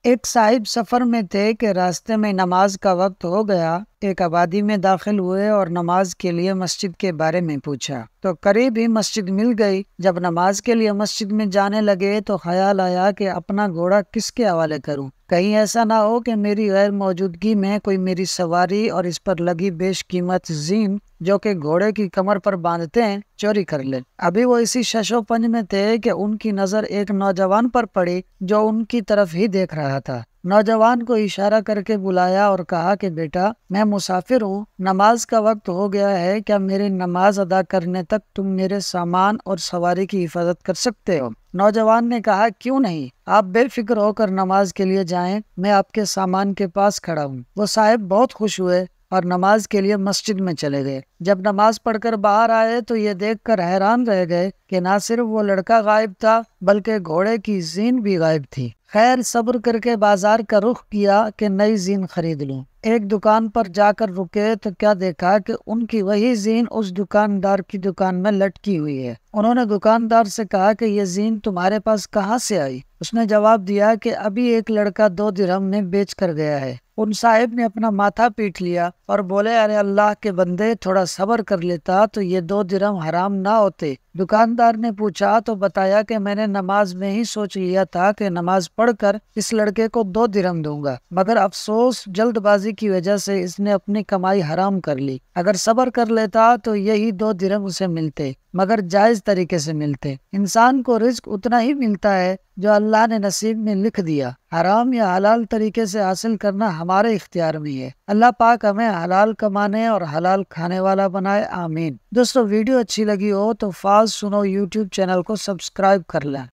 ایک صاحب سفر میں تھے کہ راستے میں نماز کا وقت ہو گیا۔ ایک آبادی میں داخل ہوئے اور نماز کے لیے مسجد کے بارے میں پوچھا تو قریب ہی مسجد مل گئی۔ جب نماز کے لیے مسجد میں جانے لگے تو خیال آیا کہ اپنا گھوڑا کس کے حوالے کروں، کہیں ایسا نہ ہو کہ میری غیر موجودگی میں کوئی میری سواری اور اس پر لگی بیش قیمت زین جو کہ گھوڑے کی کمر پر باندھتے ہیں چوری کر لے۔ ابھی وہ اسی شش و پنج میں تھے کہ ان کی نظر ایک نوجوان پر پڑی جو ان کی طرف ہی دیکھ رہا تھا۔ نوجوان کو اشارہ کر کے بلایا اور کہا کہ بیٹا، میں مسافر ہوں، نماز کا وقت ہو گیا ہے، کیا میری نماز ادا کرنے تک تم میرے سامان اور سواری کی حفاظت کر سکتے ہو؟ نوجوان نے کہا کیوں نہیں، آپ بے فکر ہو کر نماز کے لیے جائیں، میں آپ کے سامان کے پاس کھڑا ہوں۔ وہ صاحب بہت خوش ہوئے اور نماز کے لیے مسجد میں چلے گئے۔ جب نماز پڑھ کر باہر آئے تو یہ دیکھ کر حیران رہ گئے کہ نہ صرف وہ لڑکا غائب تھا بلکہ گھوڑے کی زین بھی غائب تھی۔ خیر صبر کر کے بازار کا رخ کیا کہ نئی زین خرید لوں۔ ایک دکان پر جا کر رکے تو کیا دیکھا کہ ان کی وہی زین اس دکاندار کی دکان میں لٹکی ہوئی ہے۔ انہوں نے دکاندار سے کہا کہ یہ زین تمہارے پاس کہاں سے آئی؟ اس نے جواب دیا کہ ابھی ایک لڑکا 2 درہم میں بیچ کر گیا ہے۔ ان صاحب نے اپنا ماتھا پیٹ لیا اور بولے، ارے اللہ کے بندے، تھوڑا صبر کر لیتا تو یہ 2 درہم حرام نہ ہوتے۔ دکاندار نے پوچھا تو بتایا کہ میں نے نماز میں ہی سوچ لیا تھا کہ نماز پڑھ کر اس لڑکے کو 2 درہم دوں گا، مگر افسوس جلد بازی کی وجہ سے اس نے اپنی کمائی حرام کر لی۔ اگر صبر کر لیتا تو یہی 2 درہم اسے ملتے، مگر جائز طریقے سے ملتے۔ انسان کو رزق اتنا ہی ملتا ہے جو اللہ نے نصیب میں لکھ دیا۔ حرام یا حلال طریقے سے حاصل کرنا ہمارے اختیار میں ہے۔ اللہ پاک ہمیں حلال کمانے اور حلال کھانے والا بنائے، آمین۔ دوستو، ویڈیو اچھی لگی ہو تو فاز سنو یوٹیوب چینل کو سبسکرائب کر لیں۔